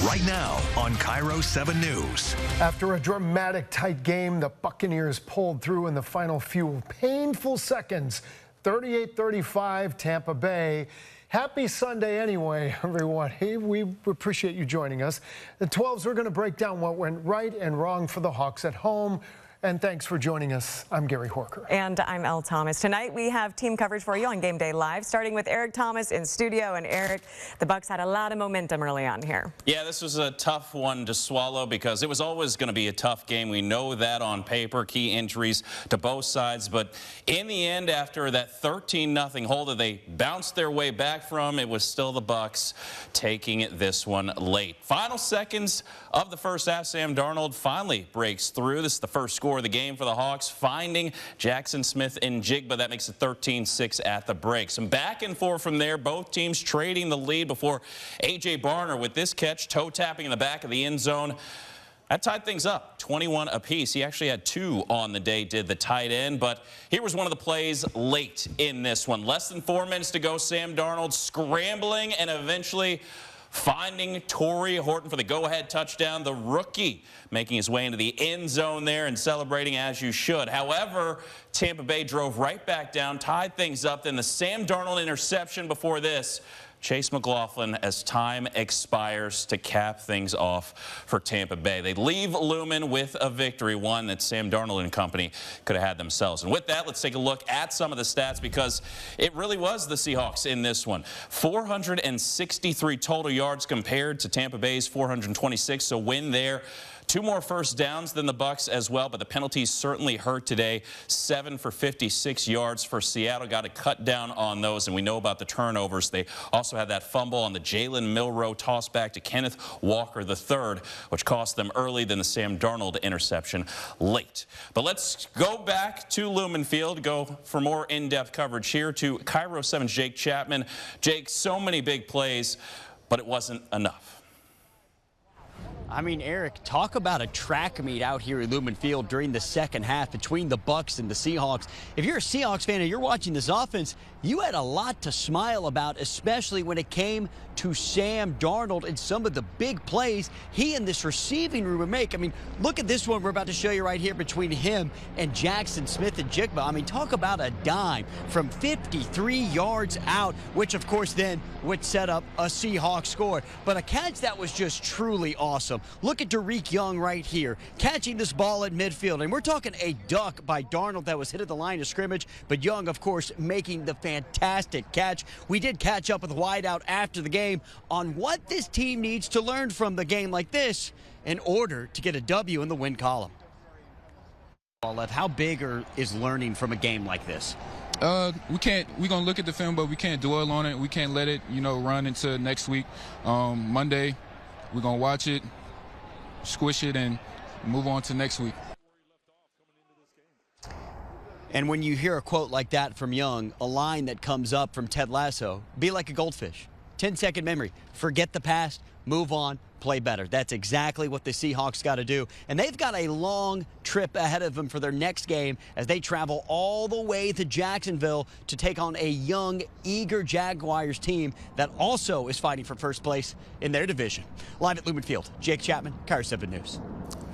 right now on KIR07 News. After a dramatic tight game, the Buccaneers pulled through in the final few painful seconds. 38-35 Tampa Bay. Happy Sunday anyway, everyone. Hey, we appreciate you joining us. The 12s, we're going to break down what went right and wrong for the Hawks at home. And thanks for joining us. I'm Gary Horker. And I'm Elle Thomas. Tonight we have team coverage for you on Game Day Live, starting with Eric Thomas in studio. And Eric, the Bucs had a lot of momentum early on here. Yeah, this was a tough one to swallow because it was always going to be a tough game. We know that on paper, key injuries to both sides. But in the end, after that 13-0 hole that they bounced their way back from, it was still the Bucs taking this one late. Final seconds of the first half, Sam Darnold finally breaks through. This is the first score of the game for the Hawks, finding Jackson Smith and Jigba. That makes it 13-6 at the break. Some back and forth from there, both teams trading the lead before A.J. Barner with this catch, toe tapping in the back of the end zone. That tied things up, 21 apiece. He actually had 2 on the day, did the tight end. But here was one of the plays late in this one. Less than 4 minutes to go, Sam Darnold scrambling and eventually finding Torrey Horton for the go-ahead touchdown. The rookie making his way into the end zone there and celebrating as you should. However, Tampa Bay drove right back down, tied things up. Then the Sam Darnold interception before this. Chase McLaughlin as time expires to cap things off for Tampa Bay. They leave Lumen with a victory, one that Sam Darnold and company could have had themselves. And with that, let's take a look at some of the stats because it really was the Seahawks in this one. 463 total yards compared to Tampa Bay's 426, so win there. 2 more first downs than the Bucs as well, but the penalties certainly hurt today. 7 for 56 yards for Seattle. Got to cut down on those, and we know about the turnovers. They also had that fumble on the Jalen Milroe toss back to Kenneth Walker III, which cost them early, then the Sam Darnold interception late. But let's go back to Lumen Field, go for more in-depth coverage here to KIR07's Jake Chapman. Jake, so many big plays, but it wasn't enough. I mean, Eric, talk about a track meet out here at Lumen Field during the second half between the Bucs and the Seahawks. If you're a Seahawks fan and you're watching this offense, you had a lot to smile about, especially when it came to Sam Darnold and some of the big plays he and this receiving room would make. I mean, look at this one we're about to show you right here between him and Jackson Smith and Jigba. I mean, talk about a dime from 53 yards out, which, of course, then would set up a Seahawks score. But a catch that was just truly awesome. Look at Derek Young right here, catching this ball at midfield. And we're talking a duck by Darnold that was hit at the line of scrimmage, but Young, of course, making the fantastic catch. We did catch up with Wideout after the game on what this team needs to learn from the game like this in order to get a W in the win column. How big is learning from a game like this? We're going to look at the film, but we can't dwell on it. We can't let it, run into next week. Monday, we're going to watch it, squish it, and move on to next week. And when you hear a quote like that from Young, a line that comes up from Ted Lasso, be like a goldfish. 10-second memory. Forget the past, move on, play better. That's exactly what the Seahawks got to do. And they've got a long trip ahead of them for their next game as they travel all the way to Jacksonville to take on a young, eager Jaguars team that also is fighting for first place in their division. Live at Lumen Field, Jake Chapman, KIR07 News.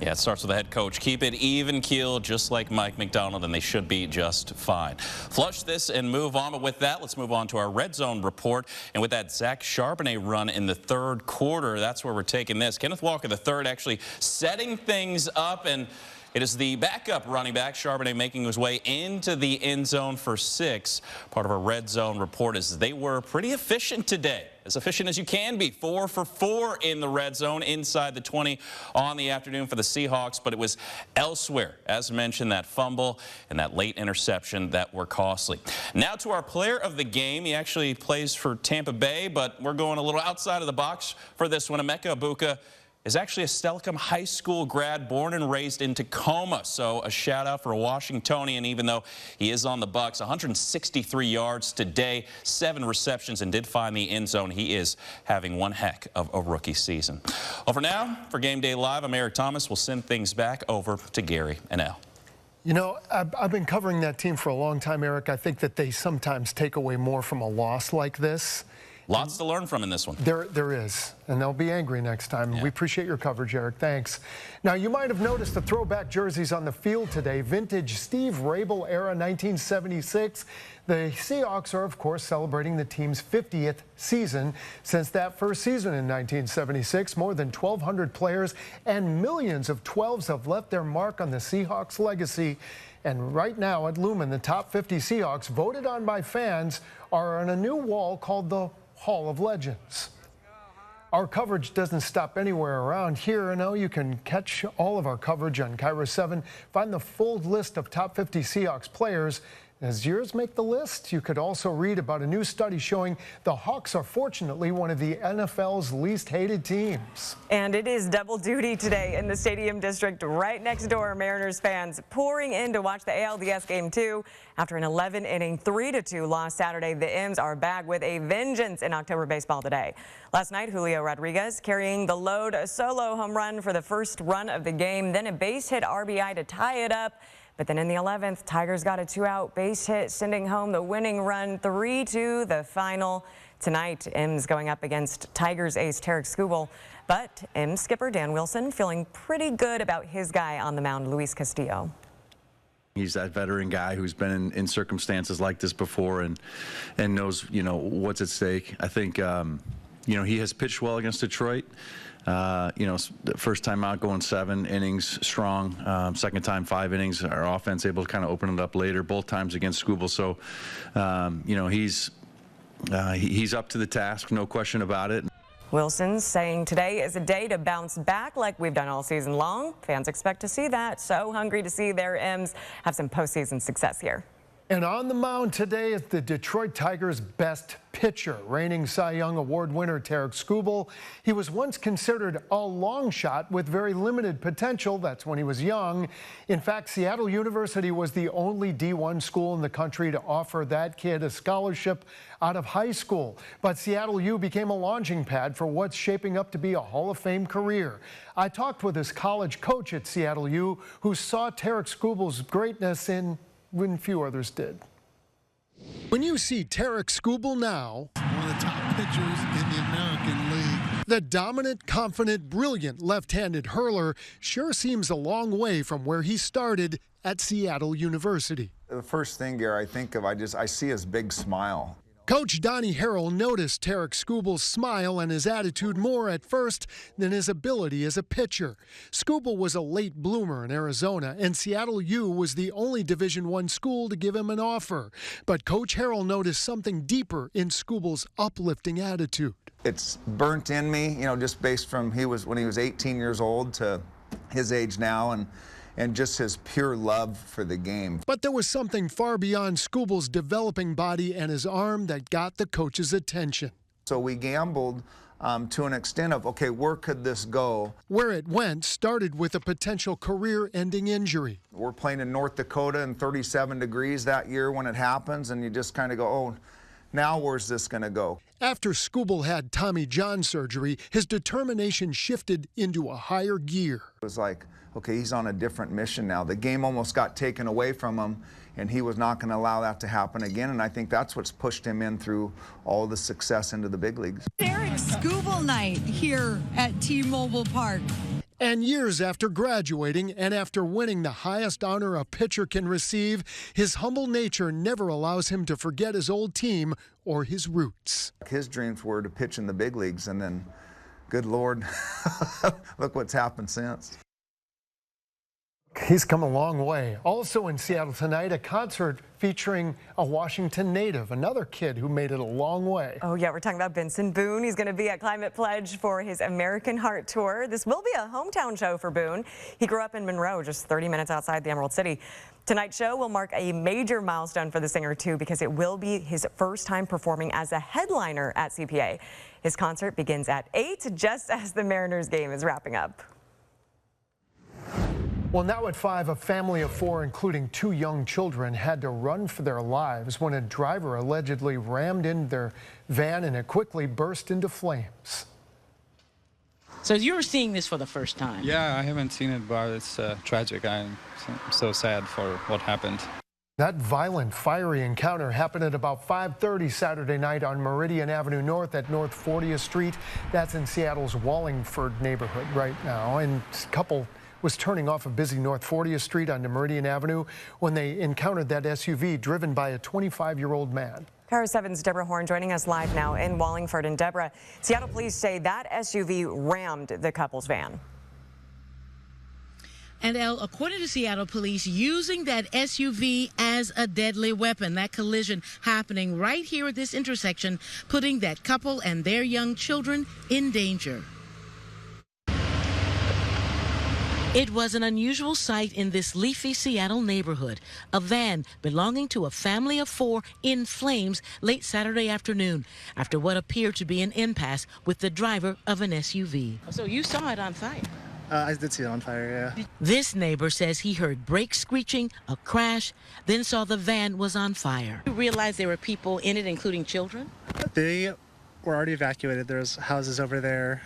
Yeah, it starts with the head coach. Keep it even keeled, just like Mike McDonald, and they should be just fine. Flush this and move on. But with that, let's move on to our red zone report. And with that Zach Charbonnet run in the third quarter, that's where we're taking this. Kenneth Walker III actually setting things up, and it is the backup running back, Charbonnet, making his way into the end zone for 6. Part of our red zone report is they were pretty efficient today. As efficient as you can be. 4 for 4 in the red zone inside the 20 on the afternoon for the Seahawks, but it was elsewhere. As mentioned, that fumble and that late interception that were costly. Now to our player of the game. He actually plays for Tampa Bay, but we're going a little outside of the box for this one. Emeka Egbuka is actually a Stelcom High School grad, born and raised in Tacoma. So a shout out for a Washingtonian, even though he is on the Bucs. 163 yards today, 7 receptions, and did find the end zone. He is having one heck of a rookie season. Well, for now, for Game Day Live, I'm Eric Thomas. We'll send things back over to Gary and Elle. You know, I've been covering that team for a long time, Eric. I think that they sometimes take away more from a loss like this. Lots to learn from in this one. There is, and they'll be angry next time. Yeah. We appreciate your coverage, Eric. Thanks. Now, you might have noticed the throwback jerseys on the field today. Vintage Steve Rabel era 1976. The Seahawks are, of course, celebrating the team's 50th season. Since that first season in 1976, more than 1,200 players and millions of 12s have left their mark on the Seahawks legacy. And right now at Lumen, the top 50 Seahawks voted on by fans are on a new wall called the Hall of Legends. Our coverage doesn't stop anywhere around here. I know you can catch all of our coverage on KIR07. Find the full list of top 50 Seahawks players. As yours make the list, you could also read about a new study showing the Hawks are fortunately one of the NFL's least hated teams. And it is double duty today in the Stadium District right next door. Mariners fans pouring in to watch the ALDS Game 2. After an 11-inning 3-2 loss Saturday, the M's are back with a vengeance in October baseball today. Last night, Julio Rodriguez carrying the load, a solo home run for the first run of the game, then a base hit RBI to tie it up. But then in the 11th, Tigers got a 2-out base hit, sending home the winning run. 3-2 the final. Tonight, M's going up against Tigers ace Tarek Skubal. But M's skipper Dan Wilson feeling pretty good about his guy on the mound, Luis Castillo. He's that veteran guy who's been in circumstances like this before and knows, you know, what's at stake. I think, you know, he has pitched well against Detroit. You know, the first time out going 7 innings strong, second time 5 innings. Our offense able to kind of open it up later, both times against Skubal. So, you know, he's up to the task, no question about it. Wilson saying today is a day to bounce back like we've done all season long. Fans expect to see that. So hungry to see their M's have some postseason success here. And on the mound today is the Detroit Tigers' best pitcher, reigning Cy Young Award winner Tarek Skubal. He was once considered a long shot with very limited potential. That's when he was young. In fact, Seattle University was the only D1 school in the country to offer that kid a scholarship out of high school. But Seattle U became a launching pad for what's shaping up to be a Hall of Fame career. I talked with his college coach at Seattle U, who saw Tarek Skubal's greatness in when few others did. When you see Tarek Skubal now, one of the top pitchers in the American League. The dominant, confident, brilliant left-handed hurler sure seems a long way from where he started at Seattle University. The first thing, Gary, I think of, I see his big smile. Coach Donnie Harrell noticed Tarek Skubal's smile and his attitude more at first than his ability as a pitcher. Skubal was a late bloomer in Arizona, and Seattle U was the only Division I school to give him an offer. But Coach Harrell noticed something deeper in Skubal's uplifting attitude. It's burnt in me, you know, just based from when he was 18 years old to his age now, and just his pure love for the game. But there was something far beyond Skubal's developing body and his arm that got the coach's attention. So we gambled to an extent of, okay, where could this go? Where it went started with a potential career-ending injury. We're playing in North Dakota in 37 degrees that year when it happens, and you just kind of go, oh, now where's this going to go? After Skubal had Tommy John surgery, his determination shifted into a higher gear. It was like, okay, he's on a different mission now. The game almost got taken away from him, and he was not going to allow that to happen again, and I think that's what's pushed him in through all the success into the big leagues. Tarek Skubal night here at T-Mobile Park. And years after graduating and after winning the highest honor a pitcher can receive, his humble nature never allows him to forget his old team or his roots. His dreams were to pitch in the big leagues, and then, good Lord, look what's happened since. He's come a long way. Also in Seattle tonight, a concert featuring a Washington native, another kid who made it a long way. Oh, yeah, we're talking about Benson Boone. He's going to be at Climate Pledge for his American Heart Tour. This will be a hometown show for Boone. He grew up in Monroe, just 30 minutes outside the Emerald City. Tonight's show will mark a major milestone for the singer, too, because it will be his first time performing as a headliner at CPA. His concert begins at 8, just as the Mariners game is wrapping up. Well, now at 5, a family of 4, including 2 young children, had to run for their lives when a driver allegedly rammed into their van and it quickly burst into flames. So you're seeing this for the first time? Yeah, I haven't seen it, but it's tragic. I'm so sad for what happened. That violent, fiery encounter happened at about 5:30 Saturday night on Meridian Avenue North at North 40th Street. That's in Seattle's Wallingford neighborhood right now. And a couple was turning off of busy North 40th Street onto Meridian Avenue when they encountered that SUV driven by a 25-year-old man. KIR07's Deborah Horn joining us live now in Wallingford. And Deborah, Seattle police say that SUV rammed the couple's van. And according to Seattle police, using that SUV as a deadly weapon. That collision happening right here at this intersection, putting that couple and their young children in danger. It was an unusual sight in this leafy Seattle neighborhood. A van belonging to a family of 4 in flames late Saturday afternoon after what appeared to be an impasse with the driver of an SUV. So you saw it on fire? I did see it on fire, yeah. This neighbor says he heard brakes screeching, a crash, then saw the van was on fire. You realized there were people in it, including children? They were already evacuated. There's houses over there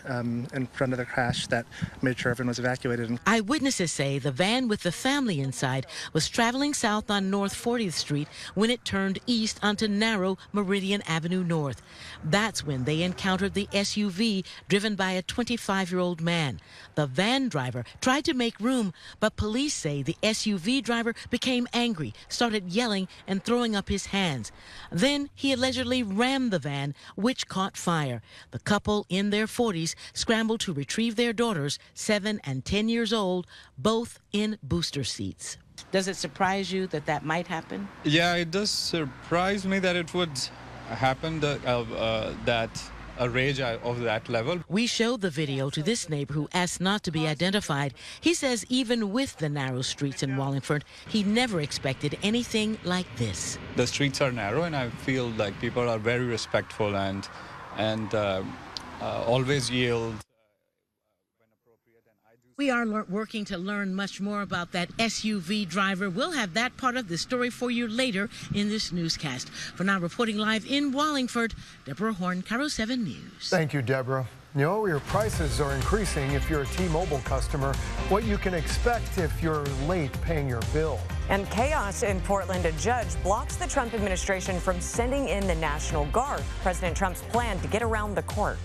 in front of the crash that made sure everyone was evacuated. Eyewitnesses say the van with the family inside was traveling south on North 40th Street when it turned east onto narrow Meridian Avenue North. That's when they encountered the SUV driven by a 25-year-old man. The van driver tried to make room, but police say the SUV driver became angry, started yelling and throwing up his hands. Then he allegedly rammed the van, which caught fire. The couple in their 40s scrambled to retrieve their daughters, 7 and 10 years old, both in booster seats. Does it surprise you that that might happen? Yeah, it does surprise me that it would happen, that a rage of that level. We showed the video to this neighbor who asked not to be identified. He says even with the narrow streets in Wallingford, he never expected anything like this. The streets are narrow, and I feel like people are very respectful and always yield. We are working to learn much more about that SUV driver. We'll have that part of the story for you later in this newscast. For now, reporting live in Wallingford, Deborah Horn, KIR07 News. Thank you, Deborah. You know, your prices are increasing if you're a T-Mobile customer. What you can expect if you're late paying your bill. And chaos in Portland. A judge blocks the Trump administration from sending in the National Guard. President Trump's plan to get around the court.